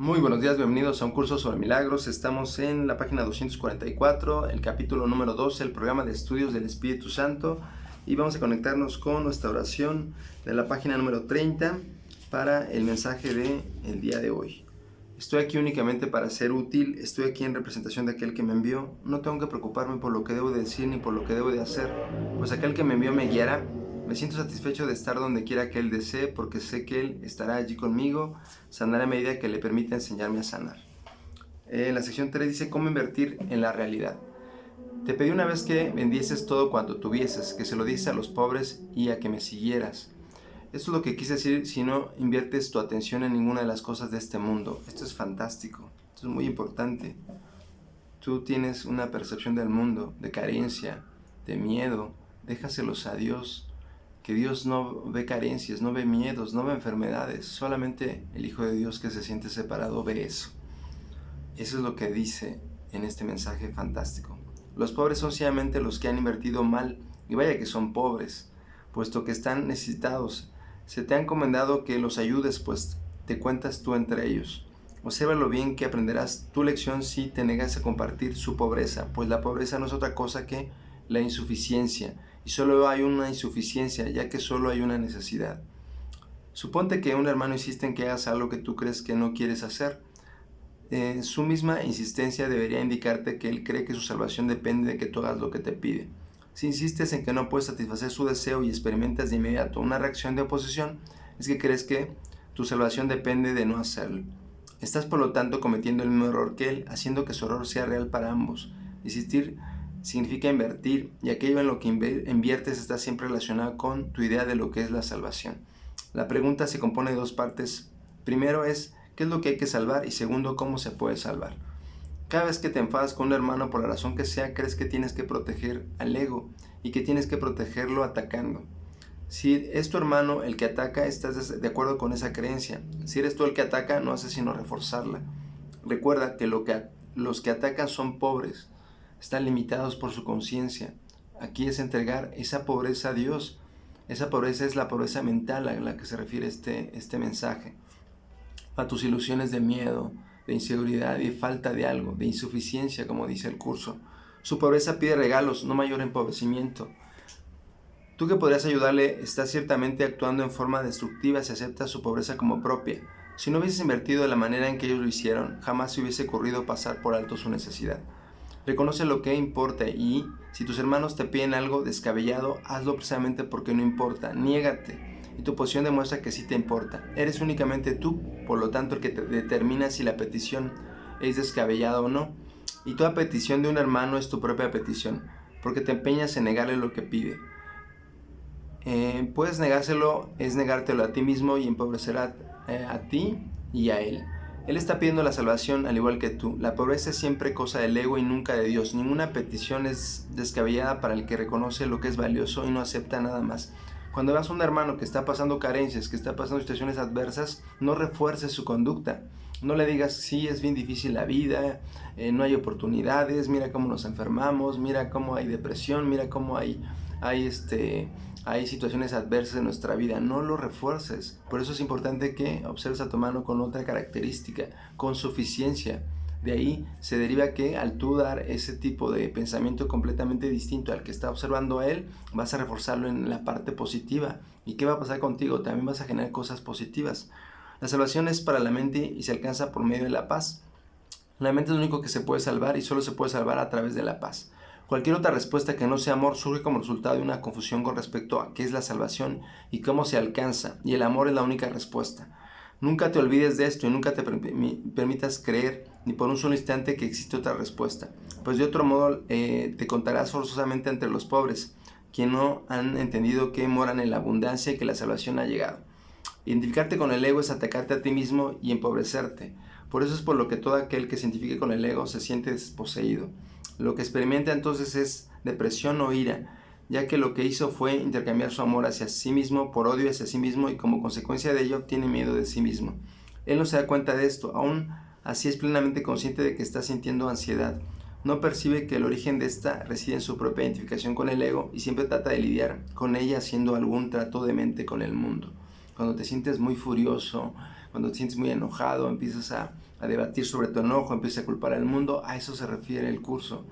Muy buenos días, bienvenidos a un curso sobre milagros. Estamos en la página 244, el capítulo número 12, el programa de estudios del Espíritu Santo, y vamos a conectarnos con nuestra oración de la página número 30 para el mensaje del día de hoy. Estoy aquí únicamente para ser útil, estoy aquí en representación de aquel que me envió. No tengo que preocuparme por lo que debo de decir ni por lo que debo de hacer, pues aquel que me envió me guiará. Me siento satisfecho de estar donde quiera que Él desee, porque sé que Él estará allí conmigo, sanará a medida que le permita enseñarme a sanar. En la sección 3 dice cómo invertir en la realidad. Te pedí una vez que vendieses todo cuanto tuvieses, que se lo dices a los pobres y a que me siguieras. Esto es lo que quise decir si no inviertes tu atención en ninguna de las cosas de este mundo. Esto es fantástico, esto es muy importante. Tú tienes una percepción del mundo, de carencia, de miedo, déjaselos a Dios. Que Dios no ve carencias, no ve miedos, no ve enfermedades. Solamente el Hijo de Dios que se siente separado ve eso. Eso es lo que dice en este mensaje fantástico. Los pobres son sencillamente los que han invertido mal, y vaya que son pobres, puesto que están necesitados. Se te ha encomendado que los ayudes, pues te cuentas tú entre ellos. Observa lo bien que aprenderás tu lección si te negas a compartir su pobreza, pues la pobreza no es otra cosa que la insuficiencia. Y solo hay una insuficiencia, ya que solo hay una necesidad. Suponte que un hermano insiste en que hagas algo que tú crees que no quieres hacer. Su misma insistencia debería indicarte que él cree que su salvación depende de que tú hagas lo que te pide. Si insistes en que no puedes satisfacer su deseo y experimentas de inmediato una reacción de oposición, es que crees que tu salvación depende de no hacerlo. Estás por lo tanto cometiendo el mismo error que él, haciendo que su error sea real para ambos. Insistir significa invertir, y aquello en lo que inviertes está siempre relacionado con tu idea de lo que es la salvación. La pregunta se compone de dos partes. Primero es, ¿qué es lo que hay que salvar? Y segundo, ¿cómo se puede salvar? Cada vez que te enfadas con un hermano por la razón que sea, crees que tienes que proteger al ego y que tienes que protegerlo atacando. Si es tu hermano el que ataca, estás de acuerdo con esa creencia. Si eres tú el que ataca, no haces sino reforzarla. Recuerda que los que atacan son pobres. Están limitados por su conciencia. Aquí es entregar esa pobreza a Dios. Esa pobreza es la pobreza mental a la que se refiere este mensaje. A tus ilusiones de miedo, de inseguridad y de falta de algo, de insuficiencia, como dice el curso. Su pobreza pide regalos, no mayor empobrecimiento. Tú que podrías ayudarle, estás ciertamente actuando en forma destructiva si aceptas su pobreza como propia. Si no hubieses invertido de la manera en que ellos lo hicieron, jamás se hubiese ocurrido pasar por alto su necesidad. Reconoce lo que importa y, si tus hermanos te piden algo descabellado, hazlo precisamente porque no importa. Niégate y tu posición demuestra que sí te importa. Eres únicamente tú, por lo tanto, el que determina si la petición es descabellada o no. Y toda petición de un hermano es tu propia petición, porque te empeñas en negarle lo que pide. Puedes negárselo, es negártelo a ti mismo y empobrecer a ti y a él. Él está pidiendo la salvación al igual que tú. La pobreza es siempre cosa del ego y nunca de Dios. Ninguna petición es descabellada para el que reconoce lo que es valioso y no acepta nada más. Cuando veas a un hermano que está pasando carencias, que está pasando situaciones adversas, no refuerces su conducta. No le digas, sí, es bien difícil la vida, no hay oportunidades, mira cómo nos enfermamos, mira cómo hay depresión, mira cómo hay situaciones adversas en nuestra vida. No lo refuerces. Por eso es importante que observes a tu hermano con otra característica, con suficiencia. De ahí se deriva que al tú dar ese tipo de pensamiento completamente distinto al que está observando a él, vas a reforzarlo en la parte positiva. ¿Y qué va a pasar contigo? También vas a generar cosas positivas. La salvación es para la mente y se alcanza por medio de la paz. La mente es lo único que se puede salvar y solo se puede salvar a través de la paz. Cualquier otra respuesta que no sea amor surge como resultado de una confusión con respecto a qué es la salvación y cómo se alcanza, y el amor es la única respuesta. Nunca te olvides de esto y nunca te permitas creer ni por un solo instante que existe otra respuesta, pues de otro modo te contarás forzosamente entre los pobres, quienes no han entendido que moran en la abundancia y que la salvación ha llegado. Identificarte con el ego es atacarte a ti mismo y empobrecerte. Por eso es por lo que todo aquel que se identifique con el ego se siente desposeído. Lo que experimenta entonces es depresión o ira, ya que lo que hizo fue intercambiar su amor hacia sí mismo por odio hacia sí mismo y como consecuencia de ello tiene miedo de sí mismo. Él no se da cuenta de esto, aún así es plenamente consciente de que está sintiendo ansiedad. No percibe que el origen de esta reside en su propia identificación con el ego y siempre trata de lidiar con ella haciendo algún trato de mente con el mundo. Cuando te sientes muy furioso, cuando te sientes muy enojado, empiezas a debatir sobre tu enojo, empiezas a culpar al mundo. A eso se refiere el curso,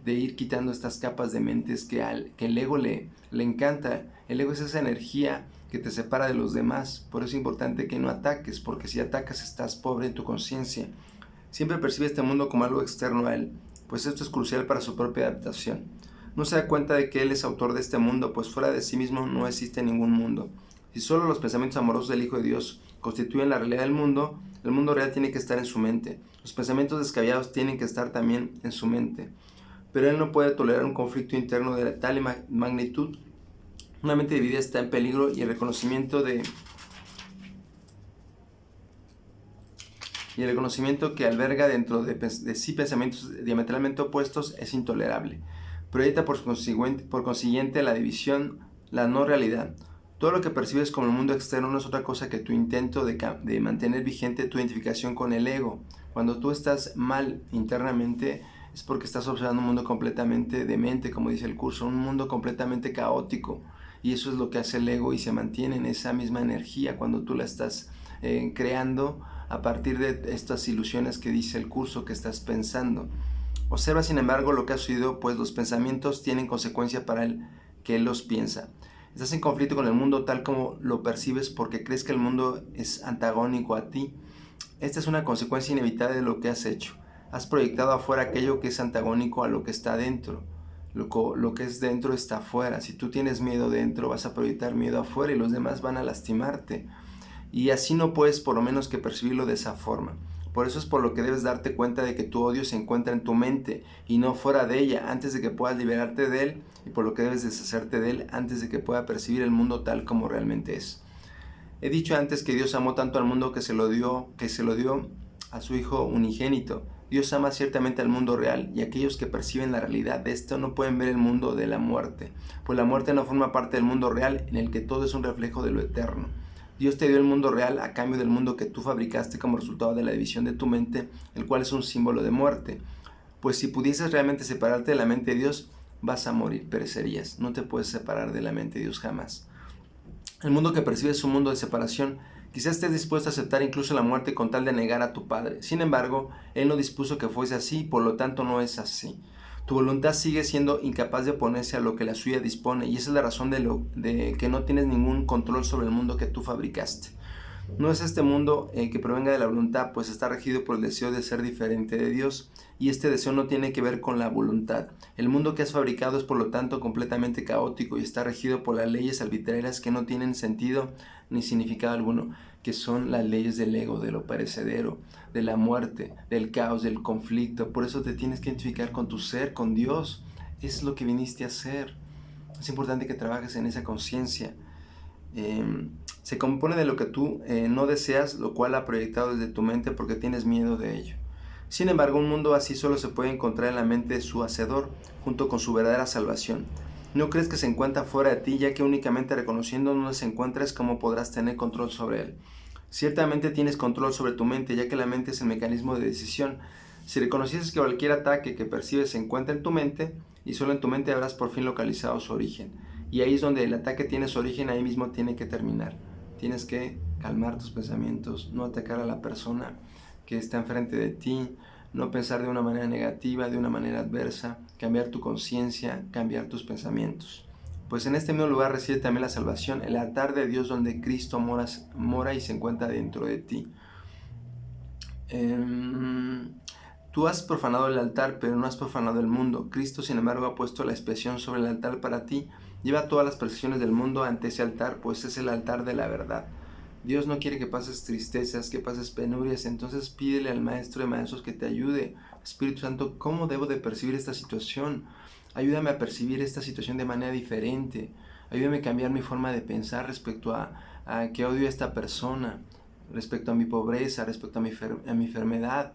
de ir quitando estas capas de mentes que el ego le encanta. El ego es esa energía que te separa de los demás. Por eso es importante que no ataques, porque si atacas estás pobre en tu conciencia. Siempre percibe este mundo como algo externo a él, pues esto es crucial para su propia adaptación. No se da cuenta de que él es autor de este mundo, pues fuera de sí mismo no existe ningún mundo. Si solo los pensamientos amorosos del Hijo de Dios constituyen la realidad del mundo, el mundo real tiene que estar en su mente. Los pensamientos descabellados tienen que estar también en su mente. Pero él no puede tolerar un conflicto interno de tal magnitud. Una mente dividida está en peligro y el reconocimiento que alberga dentro de sí pensamientos diametralmente opuestos es intolerable. Proyecta por consiguiente la división, la no realidad. Todo lo que percibes como el mundo externo no es otra cosa que tu intento de mantener vigente tu identificación con el ego. Cuando tú estás mal internamente es porque estás observando un mundo completamente demente, como dice el curso, un mundo completamente caótico. Y eso es lo que hace el ego y se mantiene en esa misma energía cuando tú la estás creando a partir de estas ilusiones que dice el curso que estás pensando. Observa sin embargo lo que ha sucedido, pues los pensamientos tienen consecuencia para el que él los piensa. Estás en conflicto con el mundo tal como lo percibes porque crees que el mundo es antagónico a ti. Esta es una consecuencia inevitable de lo que has hecho. Has proyectado afuera aquello que es antagónico a lo que está dentro. Lo que es dentro está afuera. Si tú tienes miedo dentro, vas a proyectar miedo afuera y los demás van a lastimarte. Y así no puedes por lo menos que percibirlo de esa forma. Por eso es por lo que debes darte cuenta de que tu odio se encuentra en tu mente y no fuera de ella, antes de que puedas liberarte de él, y por lo que debes deshacerte de él antes de que pueda percibir el mundo tal como realmente es. He dicho antes que Dios amó tanto al mundo que se lo dio a su Hijo unigénito. Dios ama ciertamente al mundo real, y aquellos que perciben la realidad de esto no pueden ver el mundo de la muerte, pues la muerte no forma parte del mundo real en el que todo es un reflejo de lo eterno. Dios te dio el mundo real a cambio del mundo que tú fabricaste como resultado de la división de tu mente, el cual es un símbolo de muerte. Pues si pudieses realmente separarte de la mente de Dios, vas a morir, perecerías. No te puedes separar de la mente de Dios jamás. El mundo que percibes es un mundo de separación. Quizás estés dispuesto a aceptar incluso la muerte con tal de negar a tu Padre. Sin embargo, Él no dispuso que fuese así, por lo tanto no es así. Tu voluntad sigue siendo incapaz de oponerse a lo que la suya dispone, y esa es la razón de que no tienes ningún control sobre el mundo que tú fabricaste. No es este mundo que provenga de la voluntad, pues está regido por el deseo de ser diferente de Dios, y este deseo no tiene que ver con la voluntad. El mundo que has fabricado es por lo tanto completamente caótico y está regido por las leyes arbitrarias que no tienen sentido ni significado alguno, que son las leyes del ego, de lo perecedero, de la muerte, del caos, del conflicto. Por eso te tienes que identificar con tu ser, con Dios. Es lo que viniste a hacer. Es importante que trabajes en esa conciencia. Se compone de lo que tú no deseas, lo cual ha proyectado desde tu mente porque tienes miedo de ello. Sin embargo, un mundo así solo se puede encontrar en la mente de su hacedor, junto con su verdadera salvación. No crees que se encuentra fuera de ti, ya que únicamente reconociendo dónde se encuentra es como podrás tener control sobre él. Ciertamente tienes control sobre tu mente, ya que la mente es el mecanismo de decisión. Si reconocieses que cualquier ataque que percibes se encuentra en tu mente, y solo en tu mente habrás por fin localizado su origen. Y ahí es donde el ataque tiene su origen, ahí mismo tiene que terminar. Tienes que calmar tus pensamientos, no atacar a la persona que está enfrente de ti, no pensar de una manera negativa, de una manera adversa, cambiar tu conciencia, cambiar tus pensamientos. Pues en este mismo lugar reside también la salvación, el altar de Dios donde Cristo mora y se encuentra dentro de ti. Tú has profanado el altar, pero no has profanado el mundo. Cristo, sin embargo, ha puesto la expiación sobre el altar para ti. Lleva todas las percepciones del mundo ante ese altar, pues es el altar de la verdad. Dios no quiere que pases tristezas, que pases penurias, entonces pídele al Maestro de Maestros que te ayude. Espíritu Santo, ¿cómo debo de percibir esta situación? Ayúdame a percibir esta situación de manera diferente. Ayúdame a cambiar mi forma de pensar respecto a que odio a esta persona, respecto a mi pobreza, respecto a mi enfermedad.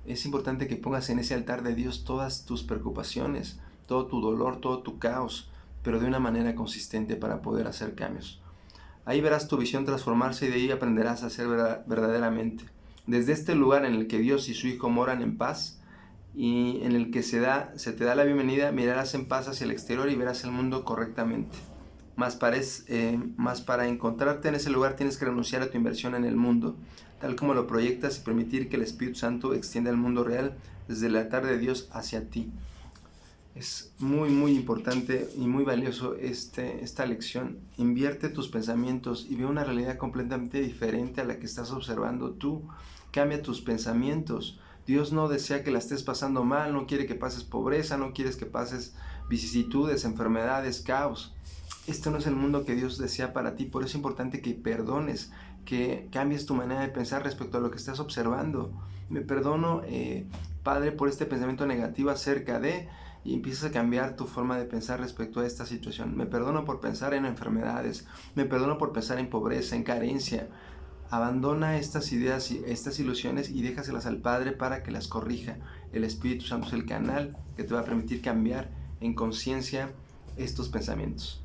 Es importante que pongas en ese altar de Dios todas tus preocupaciones, todo tu dolor, todo tu caos, pero de una manera consistente para poder hacer cambios. Ahí verás tu visión transformarse y de ahí aprenderás a ser verdaderamente. Desde este lugar en el que Dios y su Hijo moran en paz y en el que se te da la bienvenida, mirarás en paz hacia el exterior y verás el mundo correctamente. Mas para encontrarte en ese lugar tienes que renunciar a tu inversión en el mundo, tal como lo proyectas, y permitir que el Espíritu Santo extienda el mundo real desde el altar de Dios hacia ti. Es muy importante y muy valioso esta lección. Invierte tus pensamientos y ve una realidad completamente diferente a la que estás observando tú. Cambia tus pensamientos. Dios no desea que la estés pasando mal, no quiere que pases pobreza, no quiere que pases vicisitudes, enfermedades, caos. Este no es el mundo que Dios desea para ti. Por eso es importante que perdones, que cambies tu manera de pensar respecto a lo que estás observando. Me perdono, Padre, por este pensamiento negativo acerca de... y empiezas a cambiar tu forma de pensar respecto a esta situación. Me perdono por pensar en enfermedades, me perdono por pensar en pobreza, en carencia. Abandona estas ideas y estas ilusiones y déjaselas al Padre para que las corrija. El Espíritu Santo es el canal que te va a permitir cambiar en conciencia estos pensamientos.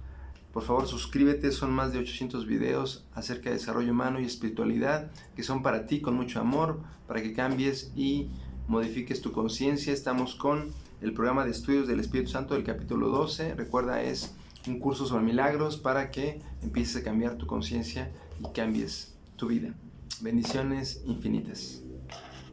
Por favor, suscríbete, son más de 800 videos acerca de desarrollo humano y espiritualidad que son para ti con mucho amor, para que cambies y modifiques tu conciencia. Estamos con el programa de estudios del Espíritu Santo del capítulo 12. Recuerda, es un curso sobre milagros para que empieces a cambiar tu conciencia y cambies tu vida. Bendiciones infinitas.